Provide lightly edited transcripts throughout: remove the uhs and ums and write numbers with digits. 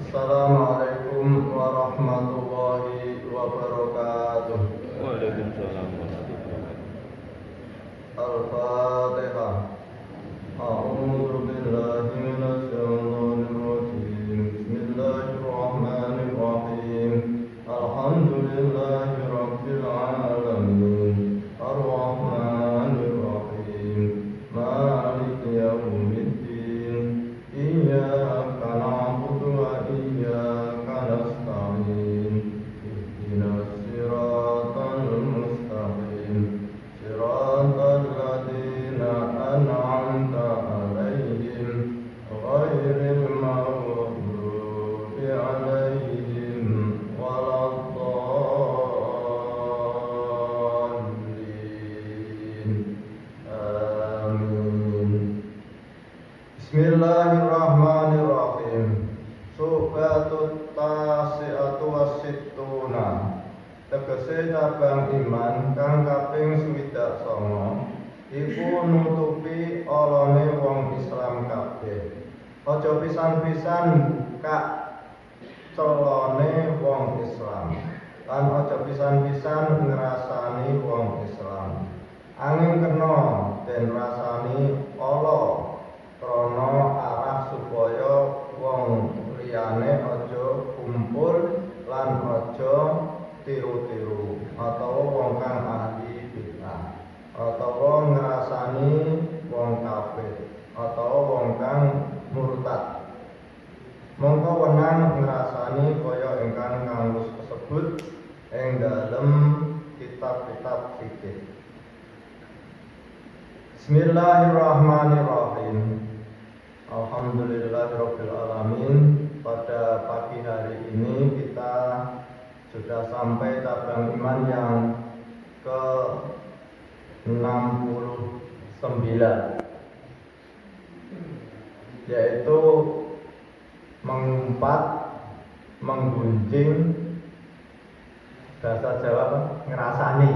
Assalamualaikum warahmatullahi wabarakatuh. Waalaikumsalam warahmatullahi wabarakatuh. Al-Fatihah. A'udzu billahi minasy syaithanir rajim. Bismillahirrahmanirrahim. Alhamdulillahi rabbil alamin. Ar-Rahmanir Rahim. Maliki yaumiddin. Iyyaka na'budu wa iyyaka nasta'in. Ihdinas siratal mustaqim. Siratal ladzina an'amta 'alaihim ghairil maghdubi 'alaihim waladdallin. Amin. Bismillahirrahmanirrahim. Subatut tasi'atu wasittuna. Tegese cabang iman kang kaping 29 iku nutupi olone wong Islam kabeh. Aja pisan-pisan kak celone wong Islam. Lan aja pisan-pisan ngrasani wong Islam. Angin kena den rasani ala krana arah supaya wong liyane aja kumpul lan aja tiru-tiru atau wong kang ahli bid'ah atau ngrasani wong kafir atau wong kang murtad. Mongko wenang ngrasani kaya ingkang kanggus kasebut ing dalem kitab-kitab fikih. Bismillahirrahmanirrahim. Alhamdulillahirabbil alamin. Pada pagi hari ini kita sudah sampai cabang iman yang ke 69, yaitu mengumpat, menggunjing, bahasa Jawa ngerasani.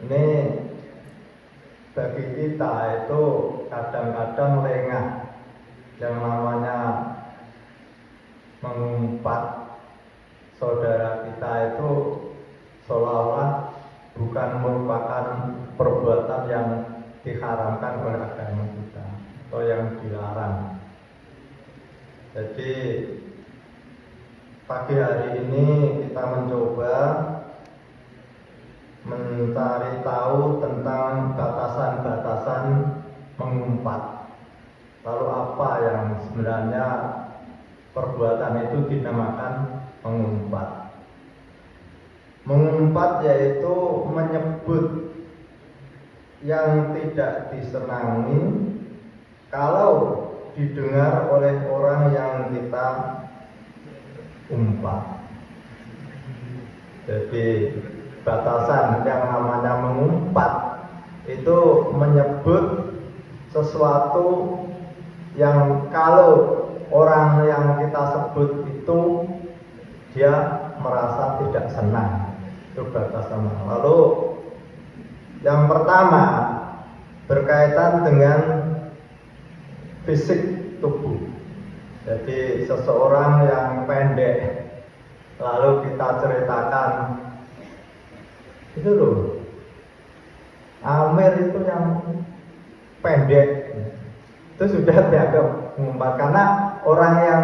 Ini bagi kita itu kadang-kadang lengah. Yang namanya mengumpat saudara kita itu seolah-olah bukan merupakan perbuatan yang diharamkan oleh agama kita atau yang dilarang. Jadi pagi hari ini kita mencoba mencari tahu tentang batasan-batasan mengumpat. Lalu apa yang sebenarnya perbuatan itu dinamakan mengumpat? Mengumpat yaitu menyebut yang tidak disenangi kalau didengar oleh orang yang kita umpat. Jadi batasan yang namanya mengumpat itu menyebut sesuatu yang kalau orang yang kita sebut itu dia merasa tidak senang. Itu batasan. Lalu yang pertama berkaitan dengan fisik tubuh. Jadi seseorang yang pendek lalu kita ceritakan, itu loh Amir itu yang pendek, itu sudah dianggap mengumpat. Karena orang yang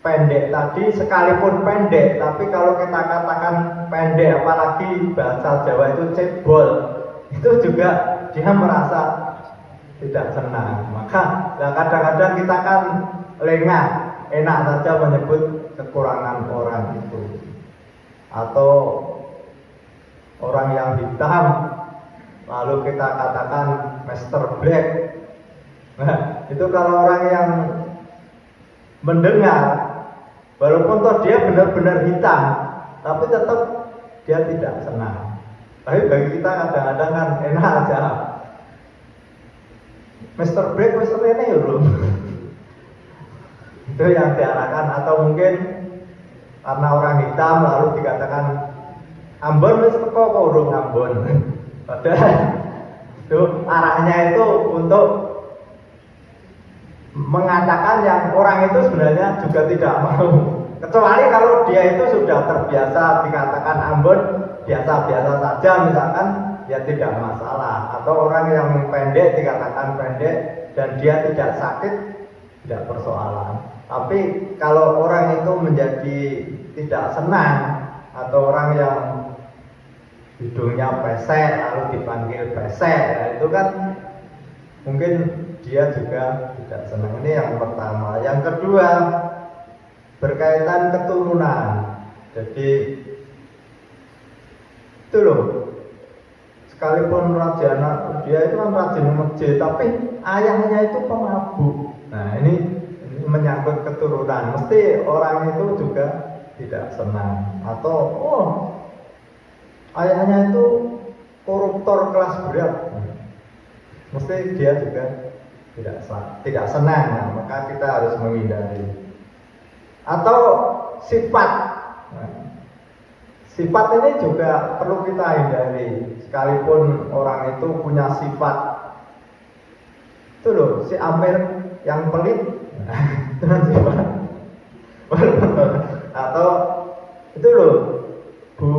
pendek tadi sekalipun pendek, tapi kalau kita katakan pendek, apalagi bahasa Jawa itu cebol, itu juga dia merasa tidak senang. Maka kadang-kadang kita kan lengah, enak saja menyebut kekurangan orang itu. Atau orang yang hitam, lalu kita katakan Mr. Black. Nah, itu kalau orang yang mendengar, walaupun toh dia benar-benar hitam, tapi tetap dia tidak senang. Tapi bagi kita kadang-kadang kan enak aja. Mr. Black, Mr. ini ya belum. Itu yang diarahkan. Atau mungkin karena orang hitam lalu dikatakan Ambon wis teko kok urung Ambon. Padahal itu arahnya itu untuk mengatakan yang orang itu sebenarnya juga tidak mau. Kecuali kalau dia itu sudah terbiasa dikatakan Ambon, biasa-biasa saja misalkan, ya tidak masalah. Atau orang yang pendek dikatakan pendek dan dia tidak sakit, tidak persoalan. Tapi kalau orang itu menjadi tidak senang, atau orang yang hidungnya pesek lalu dipanggil pesek, nah itu kan mungkin dia juga tidak senang. Ini yang pertama. Yang kedua, berkaitan keturunan. Jadi itu loh, sekalipun dia itu kan rajin masjid, tapi ayahnya itu pemabuk. Nah ini menyangkut keturunan, mesti orang itu juga tidak senang. Atau ayahnya itu koruptor kelas berat, mesti dia juga tidak senang. Nah, maka kita harus menghindari. Atau sifat, sifat ini juga perlu kita hindari. Sekalipun orang itu punya sifat, itu loh, si Amir yang pelit, itu kan sifat. Atau itu loh, Bu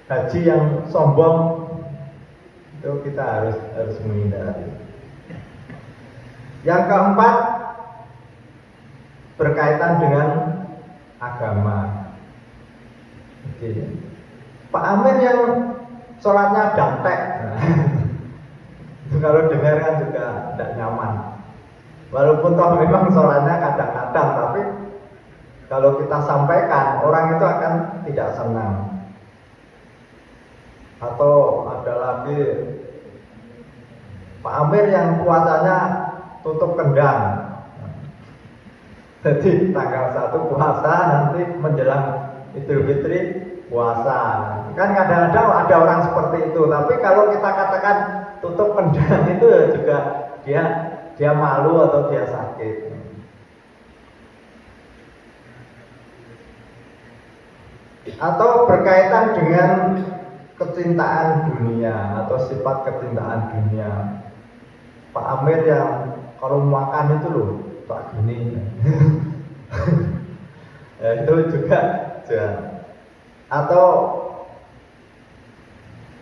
Haji yang sombong, itu kita harus menghindari. Yang keempat, berkaitan dengan agama. Jadi, Pak Amir yang sholatnya dantek, kalau dengar kan juga tidak nyaman. Walaupun toh memang sholatnya kadang-kadang, tapi kalau kita sampaikan, orang itu akan tidak senang. Atau ada lagi Pak Amir yang puasanya tutup kendang. Jadi tanggal 1 puasa, nanti menjelang Idul Fitri puasa. Kan kadang-kadang ada orang seperti itu. Tapi kalau kita katakan tutup kendang itu ya juga dia malu atau dia sakit. Atau berkaitan dengan kecintaan dunia atau sifat kecintaan dunia. Pak Amir yang kalau makan itu loh Pak gini. Ya, itu juga ya. Atau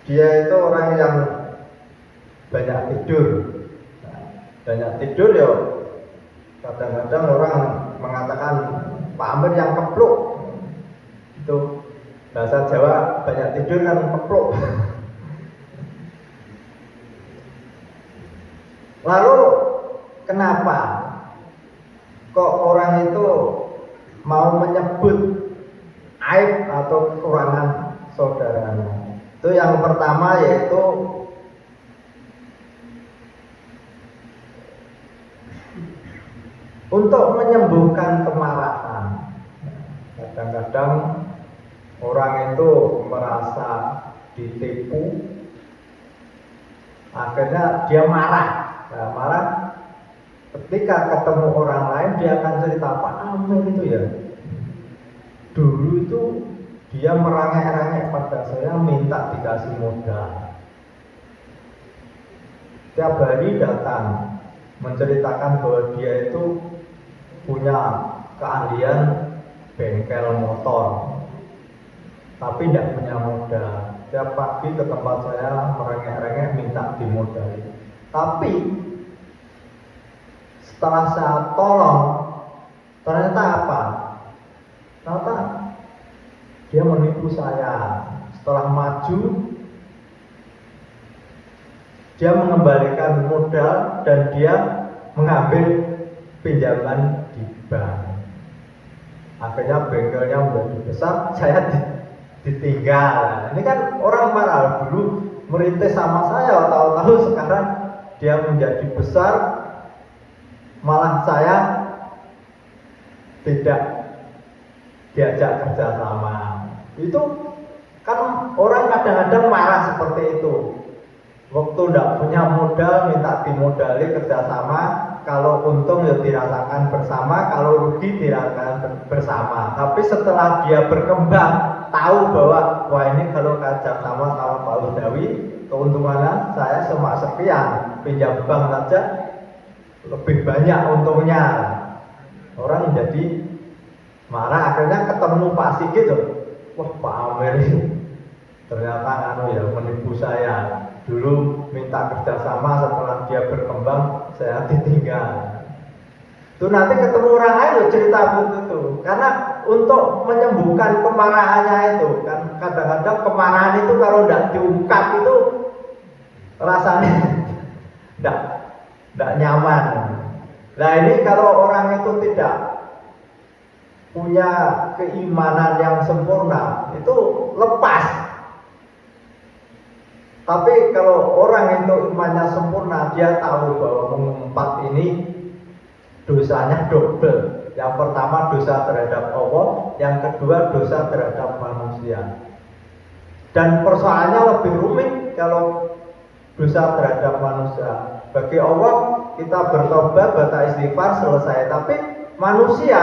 dia itu orang yang banyak tidur. Nah, banyak tidur ya kadang-kadang orang mengatakan Pak Amir yang kepluk. Itu bahasa Jawa, banyak tidur kan kepluk. Lalu kenapa kok orang itu mau menyebut aib atau kekurangan saudaranya? Itu yang pertama, yaitu untuk menyembuhkan kemarahan. Kadang-kadang orang itu merasa ditipu, akhirnya dia marah. Nah, marah ketika ketemu orang lain, dia akan cerita, Pak Amir itu ya, dulu itu dia merangek-rangek pada saya, minta dikasih modal. Tiap hari datang menceritakan bahwa dia itu punya keahlian bengkel motor, tapi tidak punya modal. Tiap pagi ke tempat saya merengek-rengek minta dimodali. Tapi setelah saya tolong, ternyata apa? Ternyata dia menipu saya. Setelah maju, dia mengembalikan modal dan dia mengambil pinjaman di bank. Akhirnya bengkelnya menjadi besar, saya ditinggal. Ini kan orang marah, dulu merintis sama saya, tahu-tahu sekarang dia menjadi besar, malah saya tidak diajak kerja sama. Itu kan orang kadang-kadang marah seperti itu. Waktu tidak punya modal minta dimodali kerjasama, kalau untung ya dirasakan bersama, kalau rugi dirasakan bersama. Tapi setelah dia berkembang, tahu bahwa wah ini kalau kerja sama Pak Ludawi, keuntungannya saya cuma sekian, pinjam bank saja lebih banyak untungnya. Orang jadi marah, akhirnya ketemu Pak Sigit loh. Wah, Pak Amir ini ternyata menipu saya. Dulu minta kerjasama, setelah dia berkembang saya ditinggal. Itu nanti ketemu orang lain loh cerita begitu. Karena untuk menyembuhkan kemarahannya itu kan, kadang-kadang kemarahan itu kalau tidak diungkap itu rasanya tidak nyaman. Nah ini kalau orang itu tidak punya keimanan yang sempurna, itu lepas. Tapi kalau orang itu imannya sempurna, dia tahu bahwa mengumpat ini dosanya double. Yang pertama dosa terhadap Allah, yang kedua dosa terhadap manusia. Dan persoalannya lebih rumit kalau dosa terhadap manusia. Bagi Allah kita bertobat, baca istighfar, selesai. Tapi manusia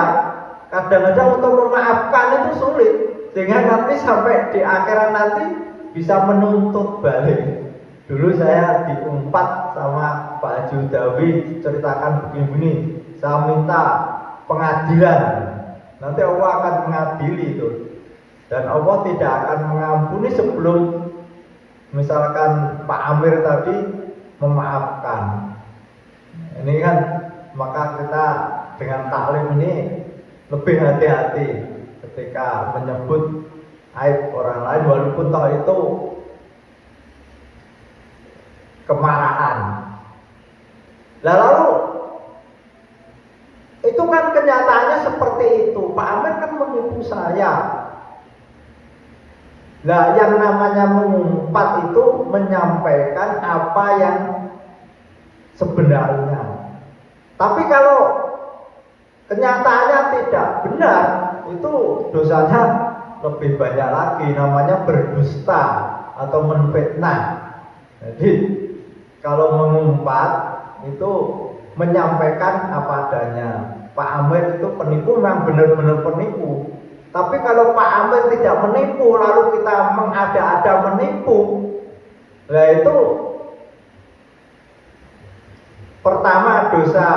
kadang-kadang untuk memaafkan itu sulit, sehingga nanti sampai di akhirat nanti bisa menuntut balik. Dulu saya diumpat sama Pak Haji Udawi, ceritakan begini-begini, saya minta pengadilan, nanti Allah akan mengadili itu, dan Allah tidak akan mengampuni sebelum misalkan Pak Amir tadi memaafkan. Ini kan, maka kita dengan taklim ini lebih hati-hati ketika menyebut aib orang lain, walaupun toh itu kemarahan. Lalu itu kan kenyataannya seperti itu. Pak Amir kan menipu saya. Nah, yang namanya mengumpat itu menyampaikan apa yang sebenarnya. Tapi kalau kenyataannya tidak benar, itu dosanya lebih banyak lagi, namanya berdusta atau menfitnah. Jadi kalau mengumpat itu menyampaikan apa adanya. Pak Amir itu penipu, memang benar-benar penipu. Tapi kalau Pak Amir tidak menipu, lalu kita mengada-ada menipu, nah itu pertama dosa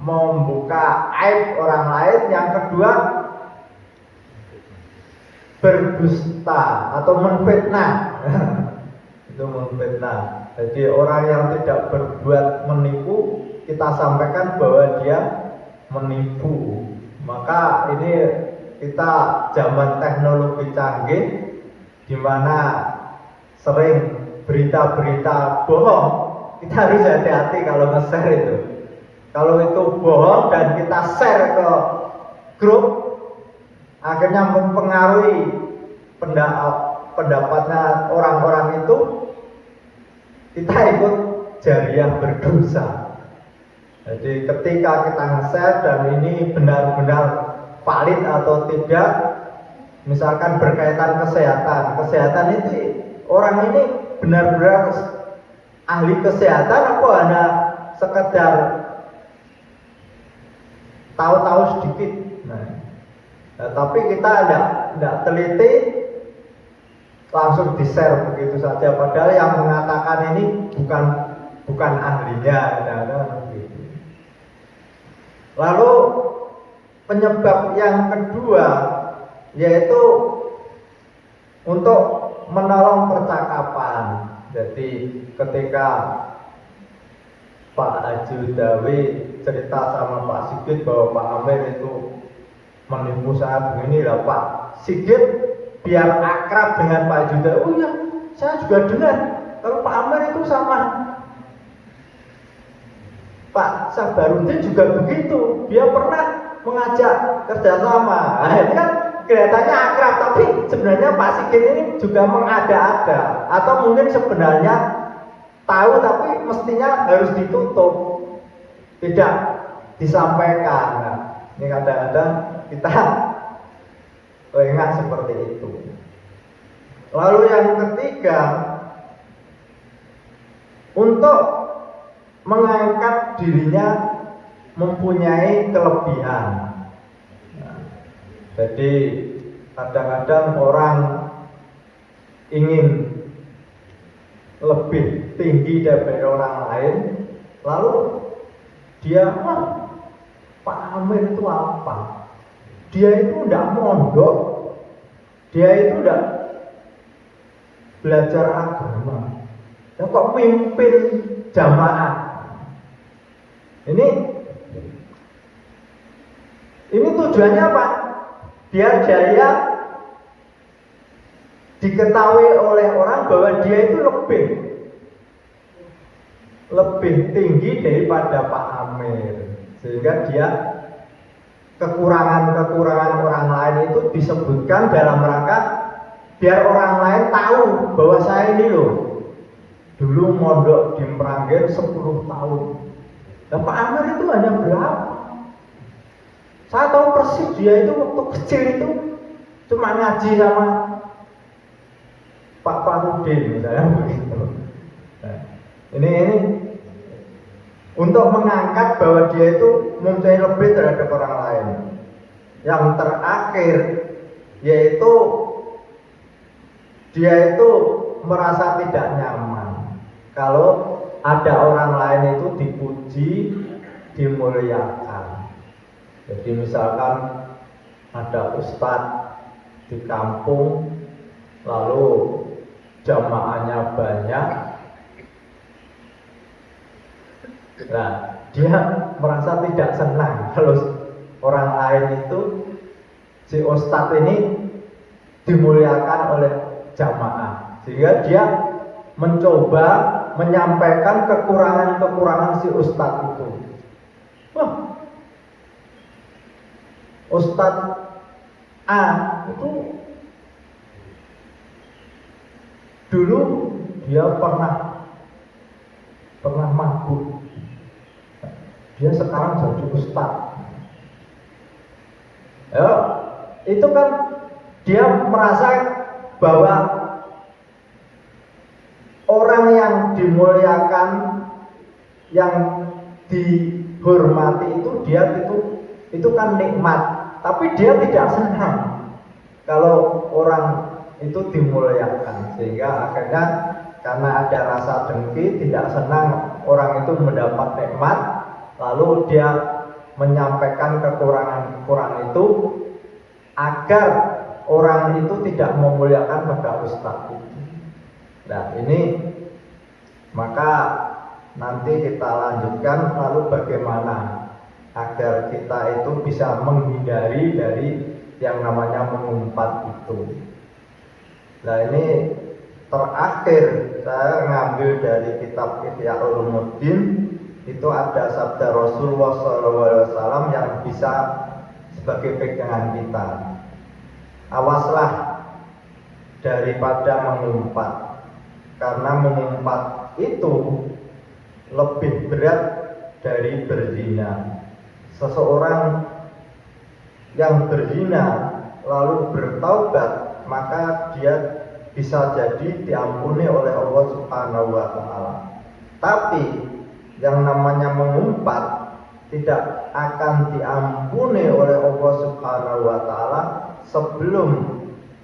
membuka aib orang lain, yang kedua berdusta atau menfitnah. Itu menfitnah. Jadi orang yang tidak berbuat menipu, kita sampaikan bahwa dia menipu. Maka ini kita zaman teknologi canggih, di mana sering berita-berita bohong. Kita harus hati-hati kalau nge-share itu. Kalau itu bohong dan kita share ke grup, akhirnya mempengaruhi pendapatnya orang-orang itu, kita ikut jariah berdosa. Jadi ketika kita nge-share dan ini benar-benar valid atau tidak, misalkan berkaitan kesehatan itu orang ini benar-benar ahli kesehatan apa hanya sekedar tahu-tahu sedikit. Nah, tapi kita tidak teliti, langsung di-share begitu saja, padahal yang mengatakan ini bukan ahlinya. Lalu penyebab yang kedua yaitu untuk menolong percakapan. Jadi ketika Pak Haji Udawi cerita sama Pak Sigit bahwa Pak Amir itu menipu saya begini, lah Pak Sigit biar akrab dengan Pak Haji Udawi, oh ya saya juga dengar kalau Pak Amir itu sama Pak Sabarudin juga begitu, dia pernah mengajak kerjasama. Nah, ini kan kelihatannya akrab, tapi sebenarnya Pak Sigit ini juga mengada-ada, atau mungkin sebenarnya tahu tapi mestinya harus ditutup, tidak disampaikan. Nah, ini kadang-kadang kita ingat seperti itu. Lalu yang ketiga, untuk mengangkat dirinya mempunyai kelebihan. Nah, jadi kadang-kadang orang ingin lebih tinggi daripada orang lain, lalu dia, Pak Amir itu apa? Dia itu tidak mondok, dia itu tidak belajar agama, ya kok mimpin jamaah. Ini tujuannya apa? Biar dia diketahui oleh orang bahwa dia itu lebih tinggi daripada Pak Amir, sehingga dia kekurangan orang lain itu disebutkan dalam rangka biar orang lain tahu bahwa saya ini loh dulu mondok di Meranggen 10 tahun. Dan Pak Amir itu hanya berapa? Saya tahu persis dia itu waktu kecil itu cuma ngaji sama Pak Farudin misalnya begitu. Nah, ini untuk mengangkat bahwa dia itu mempunyai lebih terhadap orang lain. Yang terakhir yaitu dia itu merasa tidak nyaman kalau ada orang lain itu dipuji, dimuliakan. Jadi misalkan ada ustadz di kampung, lalu jamaahnya banyak, nah dia merasa tidak senang kalau orang lain itu, si ustadz ini dimuliakan oleh jamaah, sehingga dia mencoba menyampaikan kekurangan si ustadz itu. Ustadz A itu dulu dia pernah mabuk, dia sekarang jadi ustadz. Ya, itu kan dia merasa bahwa orang yang dimuliakan, yang dihormati itu dia itu kan nikmat. Tapi dia tidak senang kalau orang itu dimuliakan, sehingga akhirnya karena ada rasa dengki, tidak senang orang itu mendapat nikmat, lalu dia menyampaikan kekurangan itu agar orang itu tidak memuliakan pada ustadz itu. Nah ini maka nanti kita lanjutkan, lalu bagaimana agar kita itu bisa menghindari dari yang namanya mengumpat itu. Nah ini terakhir saya ngambil dari kitab Ihya Ulumuddin, itu ada sabda Rasulullah SAW yang bisa sebagai pegangan kita. Awaslah daripada mengumpat, karena mengumpat itu lebih berat dari berzina. Seseorang yang berzina lalu bertaubat, maka dia bisa jadi diampuni oleh Allah Subhanahu wa Ta'ala. Tapi yang namanya mengumpat tidak akan diampuni oleh Allah Subhanahu wa Ta'ala sebelum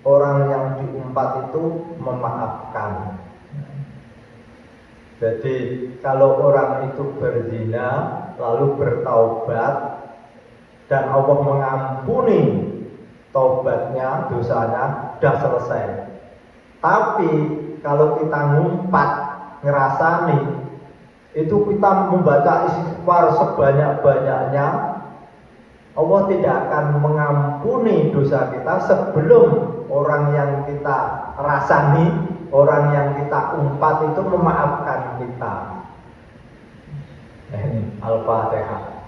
orang yang diumpat itu memaafkan. Jadi kalau orang itu berzina lalu bertaubat dan Allah mengampuni taubatnya, dosanya sudah selesai. Tapi kalau kita ngumpat, ngerasani, itu kita membaca istighfar sebanyak-banyaknya, Allah tidak akan mengampuni dosa kita sebelum orang yang kita rasani, orang yang kita umpat itu memaafkan kita. Al-Fatihah.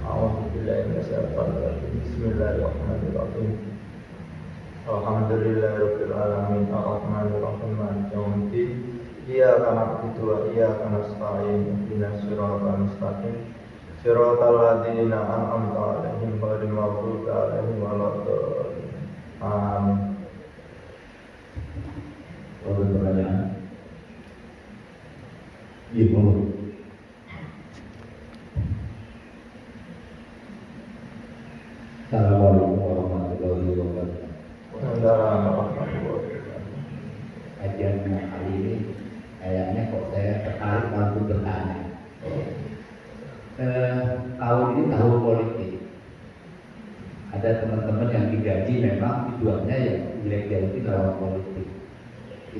Bismillahirrahmanirrahim. Alhamdulillahirabbil alamin, arrahmanirrahim, maliki yaumiddin. Iyyaka na'budu wa iyyaka nasta'in. Ihdinas siratal mustaqim. Siratal ladzina an'amta 'alaihim ghairil maghdubi 'alaihim waladdallin. Amin. Pertanyaan. Ibu. Assalamualaikum warahmatullahi wabarakatuh. Kajian kali ini kayaknya kok saya tertarik untuk bertanya.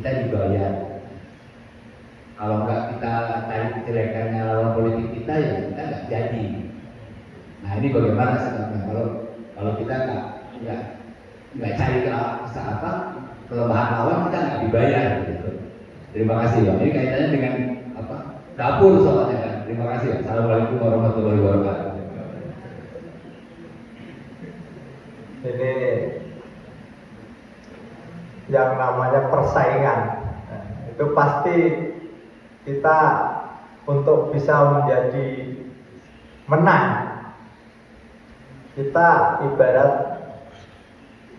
kita dibayar. Kalau nggak kita tarik kejelekannya lawan politik kita, ya kita nggak jadi. Nah ini bagaimana sekarang kalau kita nggak cari ke apa kelemahan lawan, kita nggak dibayar gitu. Terima kasih Pak. Ini kaitannya dengan apa dapur soalnya kan. Terima kasih. Assalamualaikum warahmatullahi wabarakatuh. Ini yang namanya persaingan. Nah, itu pasti kita untuk bisa menjadi menang, kita ibarat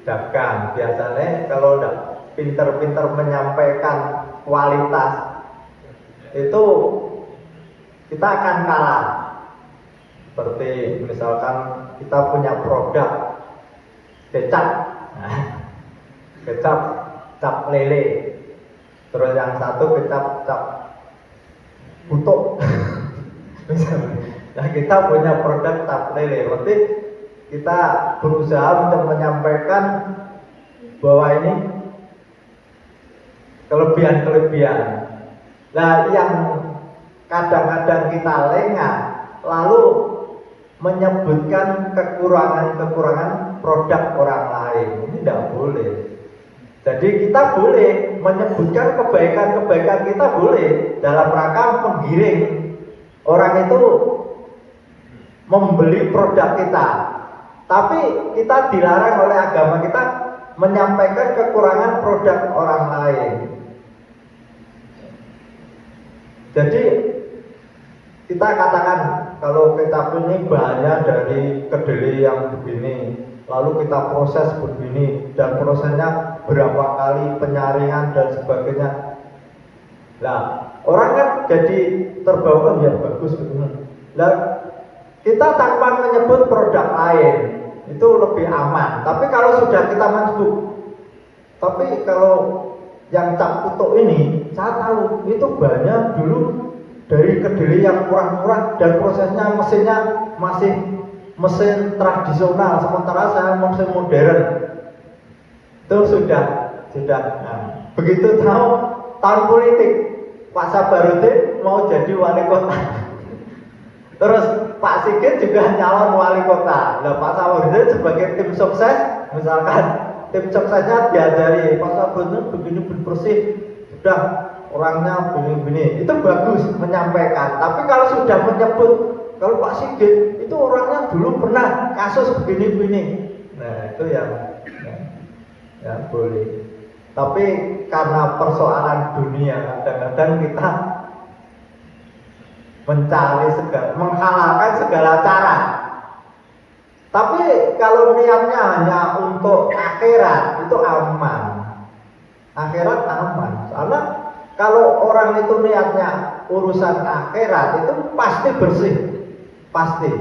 dagang. Biasanya kalau udah pinter-pinter menyampaikan kualitas, itu kita akan kalah. Seperti misalkan kita punya produk kecap, kecap cap lele, terus yang satu kecap cap butuk. Misalnya, nah kita punya produk cap lele, berarti kita berusaha untuk menyampaikan bahwa ini kelebihan-kelebihan. Nah, yang kadang-kadang kita lengah, lalu menyebutkan kekurangan-kekurangan produk orang lain. Ini tidak boleh. Jadi kita boleh menyebutkan kebaikan-kebaikan kita, boleh dalam rangka menggiring orang itu membeli produk kita. Tapi kita dilarang oleh agama kita menyampaikan kekurangan produk orang lain. Jadi kita katakan kalau kecap ini bahannya dari kedelai yang begini, lalu kita proses begini, dan prosesnya berapa kali penyaringan dan sebagainya. Nah, orang kan jadi terbawa, ya bagus begini. Nah, kita tanpa menyebut produk lain itu lebih aman. Tapi kalau sudah kita menyebut, tapi kalau yang cap kutuk ini, saya tahu itu bahannya dulu dari kedelai yang murah-murah dan prosesnya mesinnya masih mesin tradisional, sementara saya mesin modern. Itu sudah. Nah, begitu tahu tahun politik, Pak Sabarudin mau jadi wali kota. Terus Pak Sigit juga nyalon wali kota. Nah, Pak Sabarudin sebagai tim sukses, misalkan tim suksesnya diajari Pak Sabarudin begini bersih, sudah orangnya begini-begini, itu bagus menyampaikan. Tapi kalau sudah menyebut, kalau Pak Sigit itu orangnya dulu pernah kasus begini-begini, nah itu ya boleh. Tapi karena persoalan dunia, kadang-kadang kita menghalalkan segala cara. Tapi kalau niatnya hanya untuk akhirat, itu aman. Akhirat aman. Karena kalau orang itu niatnya urusan akhirat, itu pasti bersih. Pasti.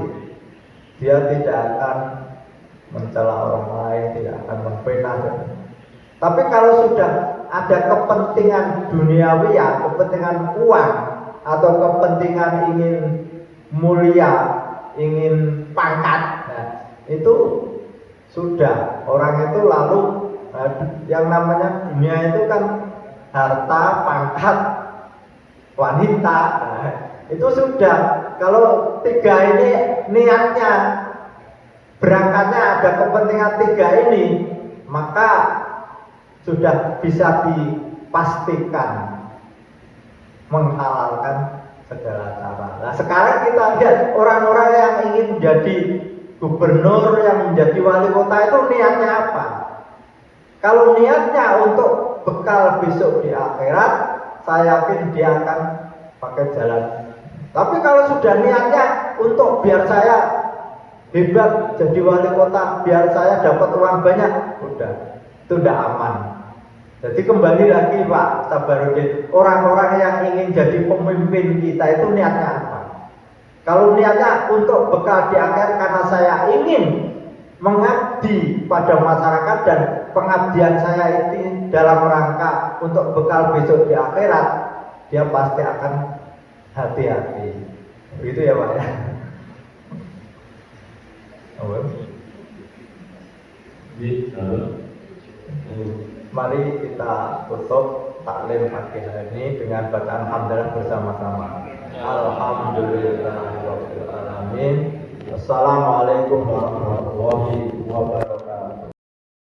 Dia tidak akan mencela orang lain, tidak akan memfitnah. Tapi kalau sudah ada kepentingan duniawi, ya, kepentingan uang, atau kepentingan ingin mulia, ingin pangkat, nah, itu sudah orang itu lalu yang namanya dunia itu kan harta, pangkat, wanita, nah, itu sudah. Kalau tiga ini niatnya berangkatnya ada kepentingan tiga ini, maka sudah bisa dipastikan menghalalkan segala cara. Nah, sekarang kita lihat orang-orang yang ingin jadi gubernur, yang menjadi wali kota, itu niatnya apa? Kalau niatnya untuk bekal besok di akhirat, saya yakin dia akan pakai jalan. Tapi kalau sudah niatnya untuk biar saya hebat jadi wali kota, biar saya dapat uang banyak, udah, itu udah aman. Jadi kembali lagi Pak Sabarudin, orang-orang yang ingin jadi pemimpin kita itu niatnya apa? Kalau niatnya untuk bekal di akhir karena saya ingin mengabdi pada masyarakat dan pengabdian saya itu dalam rangka untuk bekal besok di akhirat, dia pasti akan hati-hati. Begitu ya Pak ya. Mari kita tutup taklim pagi hari ini dengan bacaan hamdalah bersama-sama. Alhamdulillahirabbil alamin. Assalamualaikum warahmatullahi wabarakatuh.